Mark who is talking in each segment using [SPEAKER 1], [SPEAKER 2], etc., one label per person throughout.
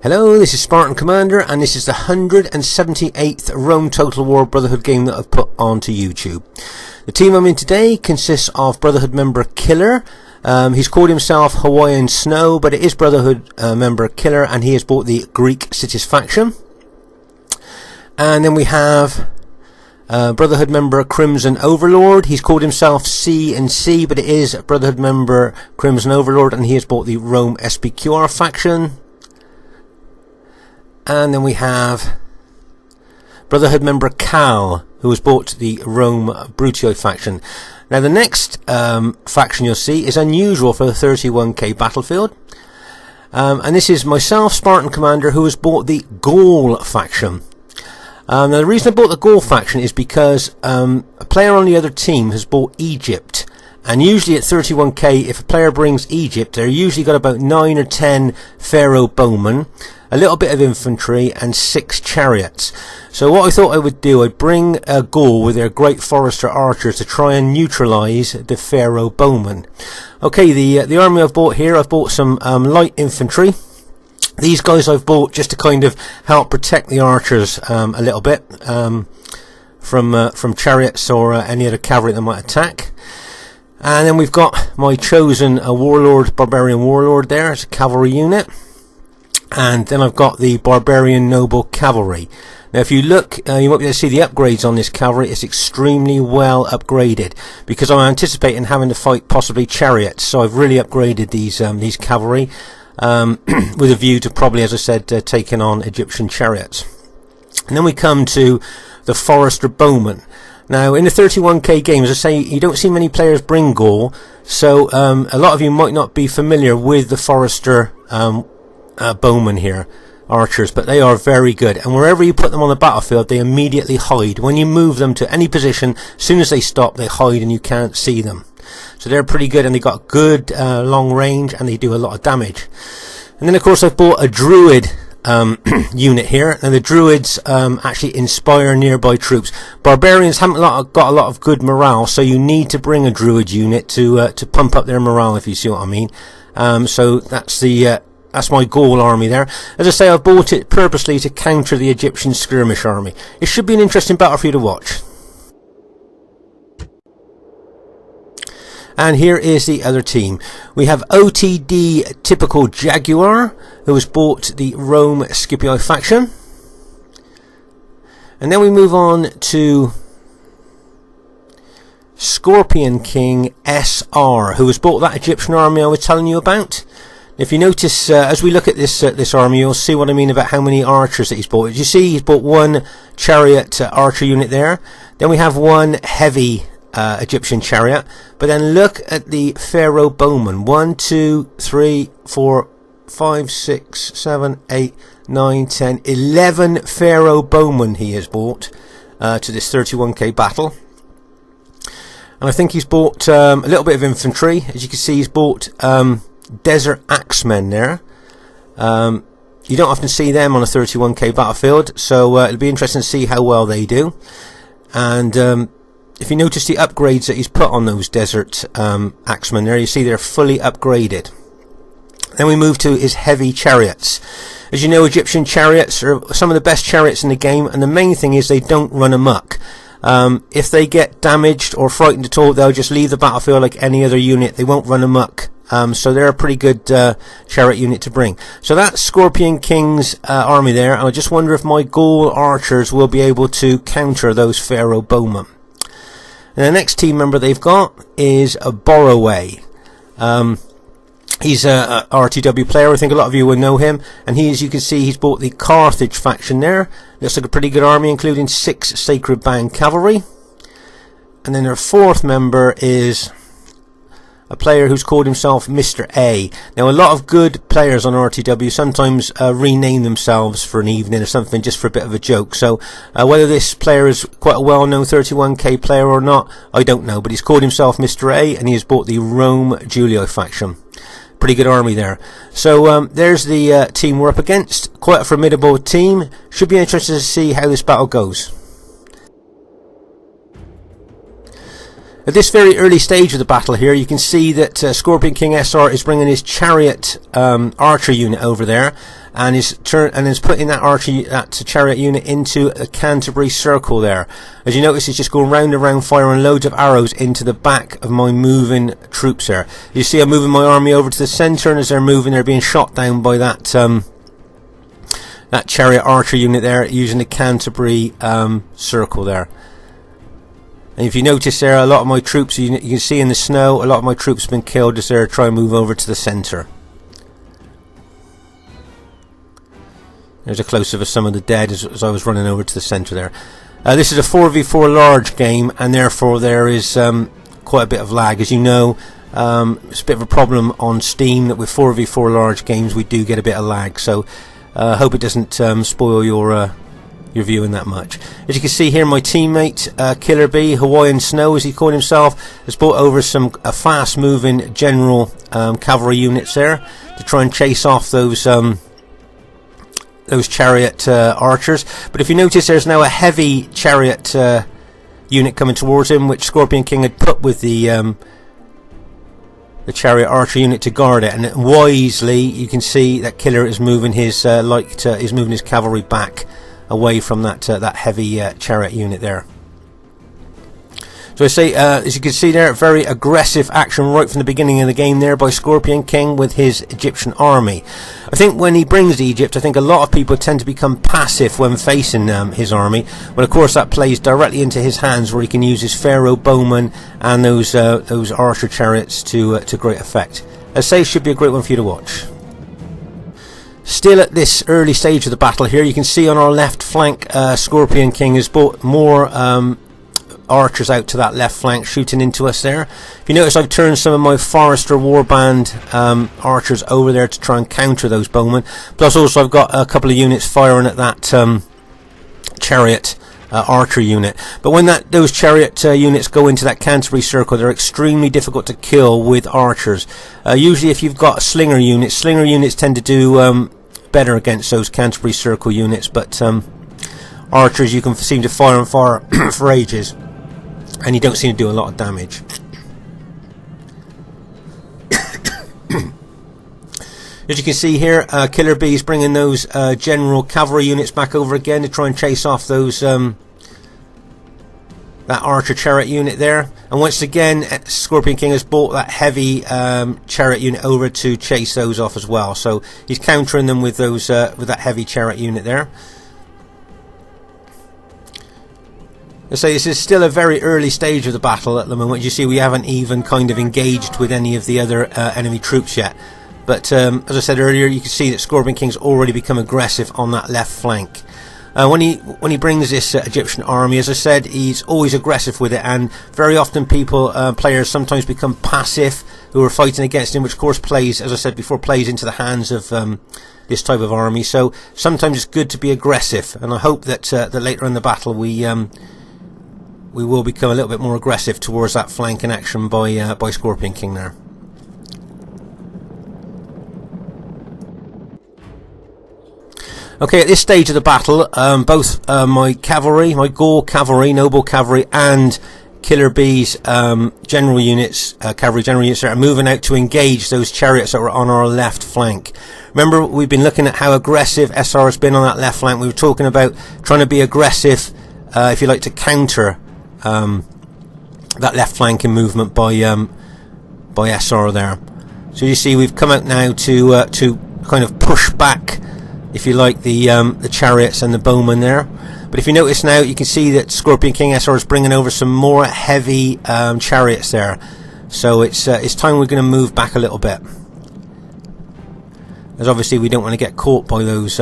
[SPEAKER 1] Hello, this is Spartan Commander, and this is the 178th Rome Total War Brotherhood game that I've put onto YouTube. The team I'm in today consists of Brotherhood member Killer. He's called himself Hawaiian Snow, but it is Brotherhood member Killer, and he has bought the Greek Cities faction. And then we have Brotherhood member Crimson Overlord. He's called himself C&C, but it is Brotherhood member Crimson Overlord, and he has bought the Rome SPQR faction. And then we have Brotherhood member Cal, who has bought the Rome Brutio faction. Now the next faction you'll see is unusual for the 31k battlefield. And this is myself, Spartan Commander, who has bought the Gaul faction. Now the reason I bought the Gaul faction is because a player on the other team has bought Egypt. And usually at 31k, if a player brings Egypt, they're usually got about 9 or 10 Pharaoh bowmen, a little bit of infantry, and 6 chariots. So what I thought I would do, I'd bring a Gaul with their Great Forester archers to try and neutralise the Pharaoh bowmen. Okay, the army I've bought here, I've bought some light infantry. These guys I've bought just to kind of help protect the archers a little bit from chariots or any other cavalry that might attack. And then we've got my chosen barbarian warlord there as a cavalry unit. And then I've got the barbarian noble cavalry. Now if you look, you might be able to see the upgrades on this cavalry. It's extremely well upgraded because I'm anticipating having to fight possibly chariots. So I've really upgraded these cavalry with a view to probably, as I said, taking on Egyptian chariots. And then we come to the Forester bowmen. Now, in the 31k game, as I say, you don't see many players bring Gaul, so a lot of you might not be familiar with the Forester bowmen here, archers, but they are very good. And wherever you put them on the battlefield, they immediately hide. When you move them to any position, as soon as they stop, they hide and you can't see them. So they're pretty good, and they got good long range, and they do a lot of damage. And then, of course, I've bought a Druid unit here, and the Druids actually inspire nearby troops. Barbarians haven't got a lot of good morale, so you need to bring a Druid unit to pump up their morale, if you see what I mean. So that's my Gaul army there. As I say, I've bought it purposely to counter the Egyptian skirmish army. It should be an interesting battle for you to watch. And here is the other team. We have OTD Typical Jaguar, who has bought the Rome Scipio faction. And then we move on to Scorpion King SR, who has bought that Egyptian army I was telling you about. If you notice, as we look at this army, you'll see what I mean about how many archers that he's bought. As you see, he's bought one chariot archer unit there. Then we have one heavy Egyptian chariot, but then look at the Pharaoh bowmen. 1, 2, 3, 4, 5, 6, 7, 8, 9, 10, 11 Pharaoh bowmen he has bought to this 31k battle. And I think he's bought a little bit of infantry. As you can see, he's bought desert axemen there. You don't often see them on a 31k battlefield, so it'll be interesting to see how well they do. And if you notice the upgrades that he's put on those desert axemen there, you see they're fully upgraded. Then we move to his heavy chariots. As you know, Egyptian chariots are some of the best chariots in the game, and the main thing is they don't run amok. If they get damaged or frightened at all, they'll just leave the battlefield like any other unit. They won't run amok. So they're a pretty good chariot unit to bring. So that's Scorpion King's army there, and I just wonder if my Gaul archers will be able to counter those Pharaoh bowmen. And the next team member they've got is a Borroway. He's a RTW player. I think a lot of you will know him. And he, as you can see, he's bought the Carthage faction there. Looks like a pretty good army, including 6 Sacred Band cavalry. And then their fourth member is a player who's called himself Mr. A. Now, a lot of good players on RTW sometimes rename themselves for an evening or something, just for a bit of a joke. So whether this player is quite a well-known 31k player or not, I don't know. But he's called himself Mr. A, and he has bought the Rome Giulio faction. Pretty good army there. So there's the team we're up against. Quite a formidable team. Should be interested to see how this battle goes. At this very early stage of the battle here, you can see that Scorpion King SR is bringing his chariot archer unit over there, and is putting that chariot unit into a Canterbury circle there. As you notice, it's just going round and round, firing loads of arrows into the back of my moving troops there. You see, I'm moving my army over to the centre, and as they're moving, they're being shot down by that chariot archer unit there, using the Canterbury circle there. And if you notice there, a lot of my troops, you can see in the snow, a lot of my troops have been killed as they're trying to move over to the centre. There's a close-up of some of the dead as I was running over to the centre there. This is a 4v4 large game, and therefore there is quite a bit of lag. As you know, it's a bit of a problem on Steam that with 4v4 large games we do get a bit of lag. So I hope it doesn't spoil your viewing that much. As you can see here, my teammate Killer B, Hawaiian Snow as he called himself, has brought over some fast moving general cavalry units there to try and chase off those chariot archers. But if you notice, there's now a heavy chariot unit coming towards him, which Scorpion King had put with the chariot archer unit to guard it, and wisely you can see that Killer is moving his moving his cavalry back away from that heavy chariot unit there. So I say, as you can see there, very aggressive action right from the beginning of the game there by Scorpion King with his Egyptian army. I think when he brings Egypt, I think a lot of people tend to become passive when facing his army, but of course that plays directly into his hands, where he can use his Pharaoh bowmen and those archer chariots to great effect. I say, it should be a great one for you to watch. Still at this early stage of the battle here, you can see on our left flank, Scorpion King has brought more archers out to that left flank, shooting into us there. If you notice, I've turned some of my Forester Warband archers over there to try and counter those bowmen. Plus also I've got a couple of units firing at that chariot archer unit. But when those chariot units go into that Canterbury circle, they're extremely difficult to kill with archers. Usually if you've got slinger units tend to do better against those Canterbury circle units, but archers you can seem to fire and fire for ages, and you don't seem to do a lot of damage. As you can see here, Killer B is bringing those general cavalry units back over again to try and chase off those that archer chariot unit there. And once again, Scorpion King has brought that heavy chariot unit over to chase those off as well. So he's countering them with those with that heavy chariot unit there. So this is still a very early stage of the battle at the moment. You see, we haven't even kind of engaged with any of the other enemy troops yet. But as I said earlier, you can see that Scorpion King's already become aggressive on that left flank. When he brings this Egyptian army, as I said, he's always aggressive with it, and very often players sometimes become passive who are fighting against him, which of course plays, as I said before, plays into the hands of this type of army. So sometimes it's good to be aggressive, and I hope that that later in the battle we will become a little bit more aggressive towards that flank in action by Scorpion King there. Okay, at this stage of the battle, both my cavalry, my Gaul cavalry, noble cavalry, and Killer B's general units, cavalry general units, are moving out to engage those chariots that were on our left flank. Remember, we've been looking at how aggressive SR has been on that left flank. We were talking about trying to be aggressive, if you like, to counter that left flanking movement by SR there. So you see, we've come out now to kind of push back, if you like, the chariots and the bowmen there. But if you notice now, you can see that Scorpion King SR is bringing over some more heavy chariots there. So it's time we're going to move back a little bit, as obviously we don't want to get caught by those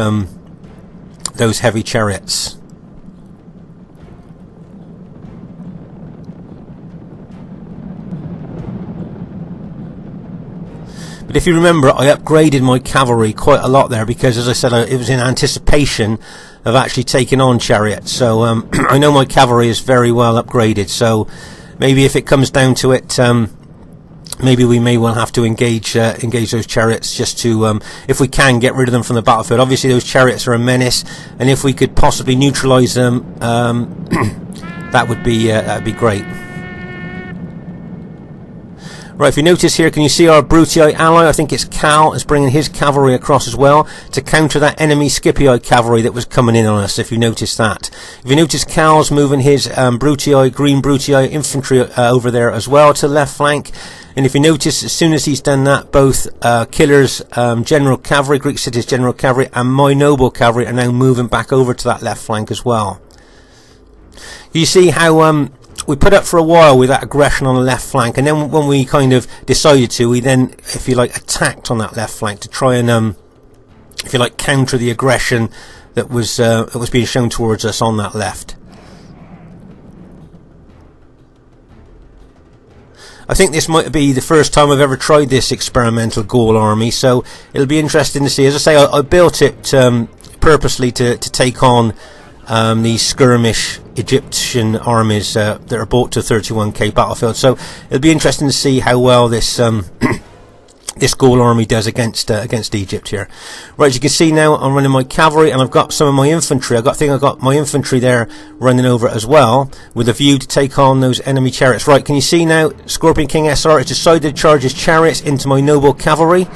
[SPEAKER 1] heavy chariots. But if you remember, I upgraded my cavalry quite a lot there, because, as I said, it was in anticipation of actually taking on chariots. So I know my cavalry is very well upgraded. So maybe if it comes down to it, maybe we may well have to engage those chariots, just to, if we can, get rid of them from the battlefield. Obviously, those chariots are a menace, and if we could possibly neutralise them, that would be great. Right, if you notice here, can you see our Brutii ally? I think it's Cal is bringing his cavalry across as well to counter that enemy Scipii cavalry that was coming in on us, if you notice that. If you notice, Cal's moving his Brutii, green Brutii infantry over there as well to the left flank. And if you notice, as soon as he's done that, both Killer's general cavalry, Greek city's general cavalry, and my noble cavalry are now moving back over to that left flank as well. You see how we put up for a while with that aggression on the left flank, and then when we kind of decided to, we then, if you like, attacked on that left flank to try and, if you like, counter the aggression that was being shown towards us on that left. I think this might be the first time I've ever tried this experimental Gaul army, so it'll be interesting to see. As I say, I built it purposely to take on these skirmish Egyptian armies that are brought to 31k battlefield. So it'll be interesting to see how well this this Gaul army does against Egypt here. Right, as you can see now, I'm running my cavalry, and I've got some of my infantry. I think I've got my infantry there running over as well, with a view to take on those enemy chariots. Right, can you see now? Scorpion King SR has decided to charge his chariots into my noble cavalry,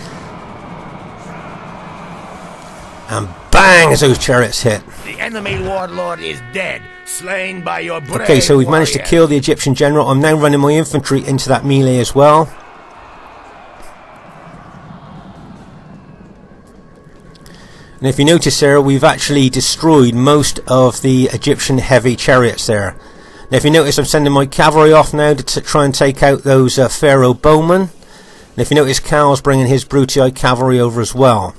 [SPEAKER 1] and bang, as those chariots hit.
[SPEAKER 2] The enemy warlord is dead, slain by your brave
[SPEAKER 1] Okay, so we've managed to kill the Egyptian general. I'm now running my infantry into that melee as well. And if you notice there, we've actually destroyed most of the Egyptian heavy chariots there. Now if you notice, I'm sending my cavalry off now to try and take out those Pharaoh bowmen. And if you notice, Cal's bringing his Brutii cavalry over as well.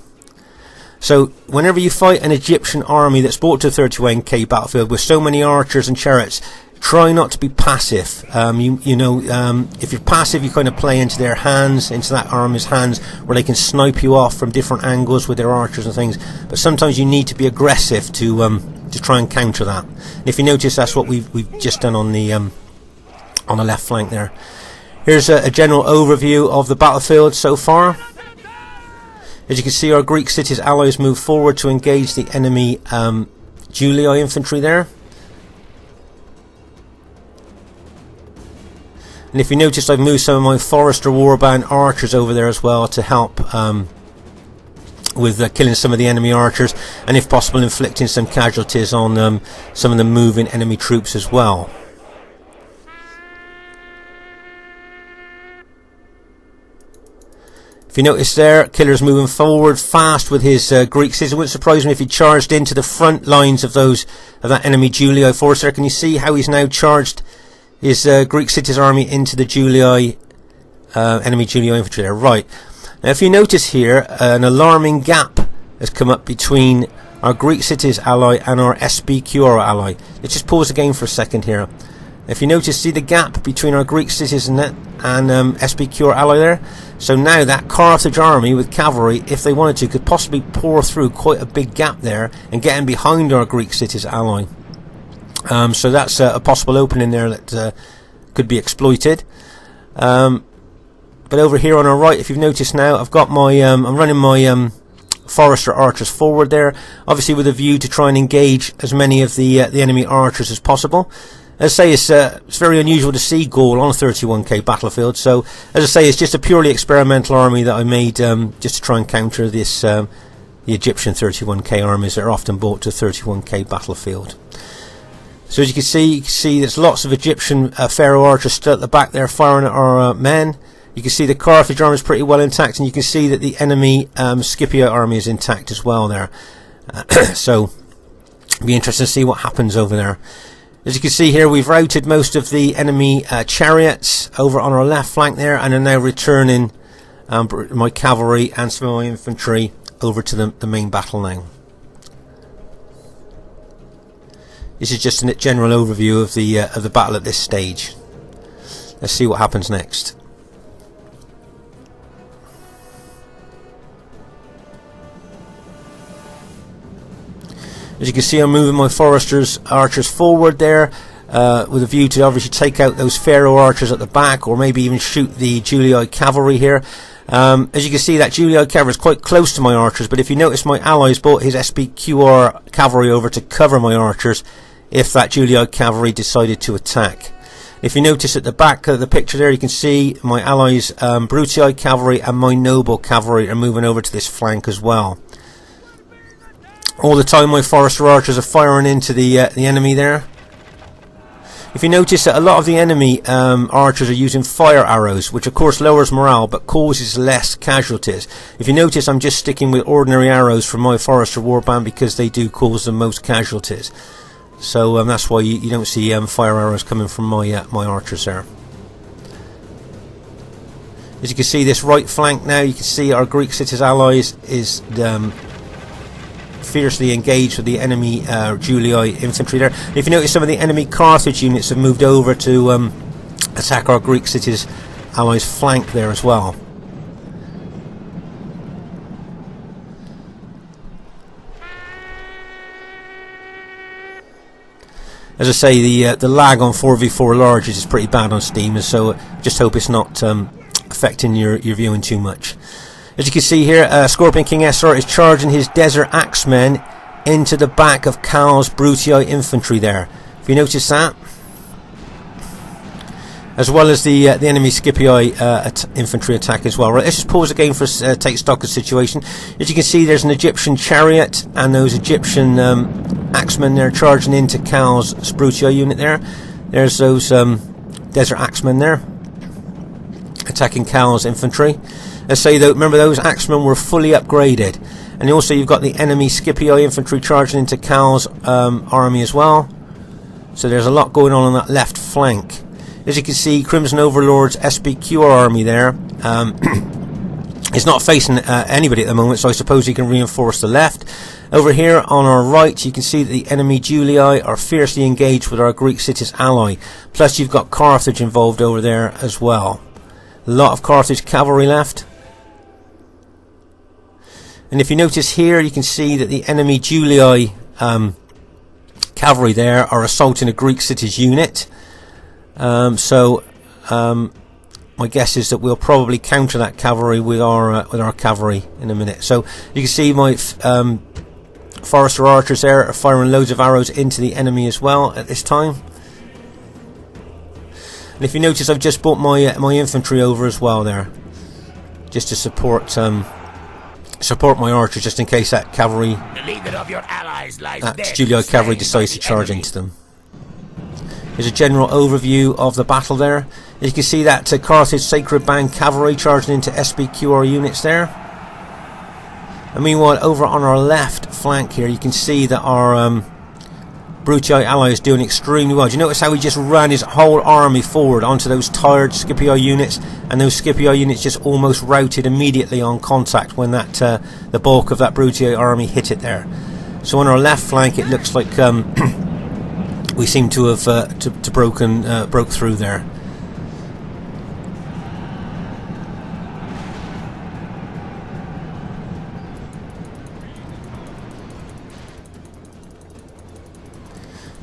[SPEAKER 1] So whenever you fight an Egyptian army that's brought to 31k battlefield with so many archers and chariots, try not to be passive. If you're passive, you kind of play into their hands, into that army's hands, where they can snipe you off from different angles with their archers and things. But sometimes you need to be aggressive to try and counter that. And if you notice, that's what we've just done on the left flank there. Here's a general overview of the battlefield so far. As you can see, our Greek city's allies move forward to engage the enemy Julii infantry there. And if you notice, I've moved some of my Forester Warband archers over there as well to help with killing some of the enemy archers, and if possible inflicting some casualties on some of the moving enemy troops as well. If you notice there, Killer's moving forward fast with his Greek cities. It wouldn't surprise me if he charged into the front lines of that enemy Julii force there. Can you see how he's now charged his Greek cities army into the enemy Julii infantry there? Right. Now if you notice here, an alarming gap has come up between our Greek cities ally and our SBQR ally. Let's just pause the game for a second here. If you notice, see the gap between our Greek cities and SBQR ally there? So now that Carthage army with cavalry, if they wanted to, could possibly pour through quite a big gap there and get in behind our Greek cities ally. So that's a possible opening there that could be exploited. But over here on our right, if you've noticed now, I've got my I'm running my Forester archers forward there, obviously with a view to try and engage as many of the enemy archers as possible. As I say, it's very unusual to see Gaul on a 31k battlefield, so as I say, it's just a purely experimental army that I made just to try and counter this the Egyptian 31k armies that are often brought to 31k battlefield. So as you can see there's lots of Egyptian Pharaoh archers still at the back there firing at our men. You can see the Carthage army is pretty well intact, and you can see that the enemy Scipio army is intact as well there. So it'll be interesting to see what happens over there. As you can see here, we've routed most of the enemy chariots over on our left flank there, and are now returning my cavalry and some of my infantry over to the main battle now. This is just a general overview of the battle at this stage. Let's see what happens next. As you can see, I'm moving my Foresters archers forward there with a view to obviously take out those Pharaoh archers at the back, or maybe even shoot the Julii cavalry here. As you can see, that Julii cavalry is quite close to my archers, but if you notice, my allies brought his SBQR cavalry over to cover my archers if that Julii cavalry decided to attack. If you notice at the back of the picture there, you can see my allies, Brutii cavalry and my noble cavalry are moving over to this flank as well. All the time my Forester archers are firing into the enemy there. If you notice that a lot of the enemy archers are using fire arrows, which of course lowers morale but causes less casualties. If you notice, I'm just sticking with ordinary arrows from my Forester warband because they do cause the most casualties. So that's why you don't see fire arrows coming from my my archers there. As you can see, this right flank now, you can see our Greek cities allies is fiercely engaged with the enemy Julii infantry there. If you notice, some of the enemy Carthage units have moved over to attack our Greek cities allies flank there as well. As I say, the lag on 4v4 larges is pretty bad on Steam, and so just hope it's not affecting your viewing too much. As you can see here, Scorpion King SR is charging his Desert Axemen into the back of Cal's Brutii infantry there. If you notice that, as well as the enemy Scipii infantry attack as well. Right, let's just pause again for take stock of the situation. As you can see, there's an Egyptian chariot and those Egyptian axemen there charging into Cal's Brutii unit there. There's those Desert Axemen there attacking Cal's infantry. Let's say though, remember those axemen were fully upgraded, and also you've got the enemy Scipii infantry charging into Cal's army as well. So there's a lot going on that left flank. As you can see, Crimson Overlord's SBQR army there is not facing anybody at the moment, so I suppose he can reinforce the left. Over here on our right, you can see that the enemy Julii are fiercely engaged with our Greek cities ally. Plus you've got Carthage involved over there as well. A lot of Carthage cavalry left. And if you notice here, you can see that the enemy Julii cavalry there are assaulting a Greek cities unit. My guess is that we'll probably counter that cavalry with our cavalry in a minute. So you can see my Forester archers there are firing loads of arrows into the enemy as well at this time. And if you notice, I've just brought my my infantry over as well there, just to support my archers, just in case that cavalry, that Julii cavalry decides to charge into them. Here's a general overview of the battle there. As you can see, that Carthage Sacred Band cavalry charging into SBQR units there. And meanwhile, over on our left flank here, you can see that our Brutii ally is doing extremely well. Do you notice how he just ran his whole army forward onto those tired Scipii units, and those Scipii units just almost routed immediately on contact when that the bulk of that Brutii army hit it there. So on our left flank, it looks like we seem to have broke through there.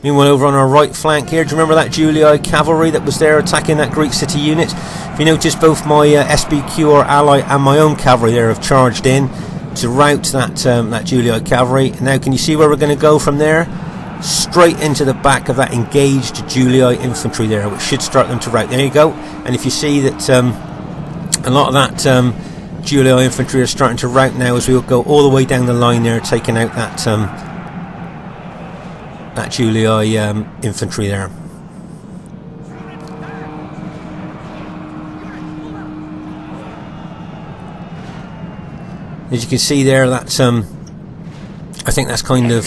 [SPEAKER 1] Meanwhile, over on our right flank here, do you remember that Julii cavalry that was there attacking that Greek city unit? If you notice, both my SBQR ally and my own cavalry there have charged in to rout that Julii cavalry. Now, can you see where we're going to go from there? Straight into the back of that engaged Julii infantry there, which should start them to rout. There you go. And if you see that a lot of that Julii infantry are starting to rout now, as we'll go all the way down the line there, taking out that Julii infantry there. As you can see there, that's I think that's kind of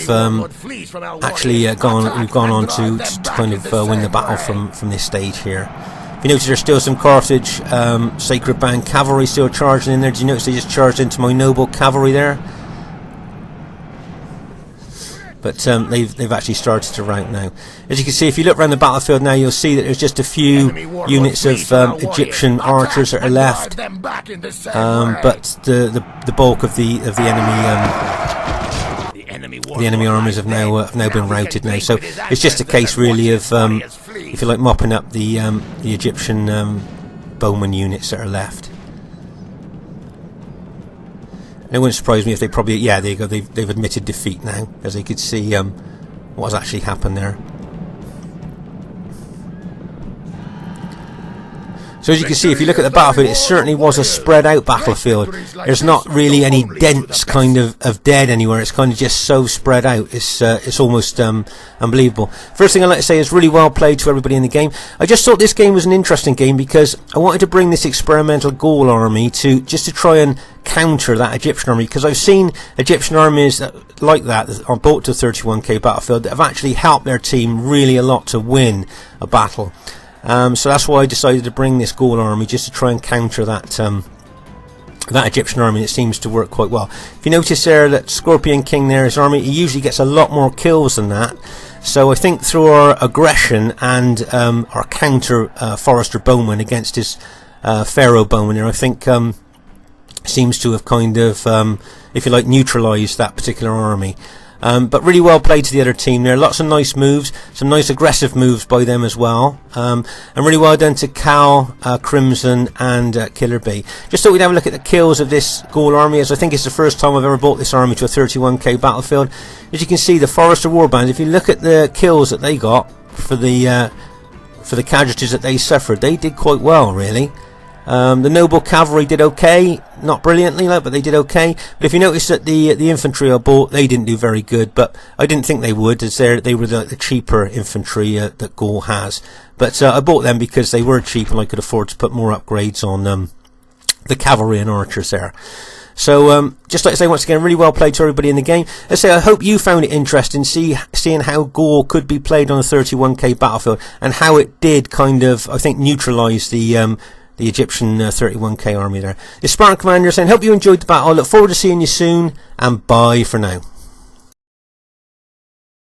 [SPEAKER 1] actually we've gone on to kind of win the battle from this stage here. If you notice, there's still some Carthage Sacred Band cavalry still charging in there. Did you notice they just charged into my noble cavalry there? But they've actually started to rout now. As you can see, if you look around the battlefield now, you'll see that there's just a few units of Egyptian archers that are left, but the bulk of the enemy armies have now been routed now. So it's just a case really of if you like, mopping up the Egyptian bowman units that are left. It wouldn't surprise me if they probably, yeah, there you go, they've admitted defeat now, as they could see what has actually happened there. So as you can see, if you look at the battlefield, it certainly was a spread out battlefield. There's not really any dense kind of dead anywhere. It's kind of just so spread out. It's almost unbelievable. First thing I'd like to say is really well played to everybody in the game. I just thought this game was an interesting game because I wanted to bring this experimental Gaul army to try and counter that Egyptian army, because I've seen Egyptian armies like that are brought to 31k battlefield that have actually helped their team really a lot to win a battle. So that's why I decided to bring this Gaul army, just to try and counter that Egyptian army. It seems to work quite well. If you notice there that Scorpion King there, his army, he usually gets a lot more kills than that. So I think through our aggression and our counter Forester Bowman against his Pharaoh Bowman here, I think seems to have kind of, if you like, neutralised that particular army. But really well played to the other team there. Lots of nice moves, some nice aggressive moves by them as well. And really well done to Cal, Crimson and Killer Bee. Just thought we'd have a look at the kills of this Gaul army, as I think it's the first time I've ever brought this army to a 31k battlefield. As you can see, the Forester Warband, if you look at the kills that they got for the casualties that they suffered, they did quite well, really. The noble cavalry did okay, not brilliantly, but they did okay. But if you notice that the infantry I bought, they didn't do very good, but I didn't think they would, as they were the cheaper infantry that Gaul has. But I bought them because they were cheap and I could afford to put more upgrades on the cavalry and archers there. So just like I say, once again, really well played to everybody in the game. I say, I hope you found it interesting seeing how Gaul could be played on a 31k battlefield, and how it did kind of, I think, neutralise the Egyptian 31k army there. It's Spartan Commander saying, hope you enjoyed the battle. I look forward to seeing you soon, and bye for now.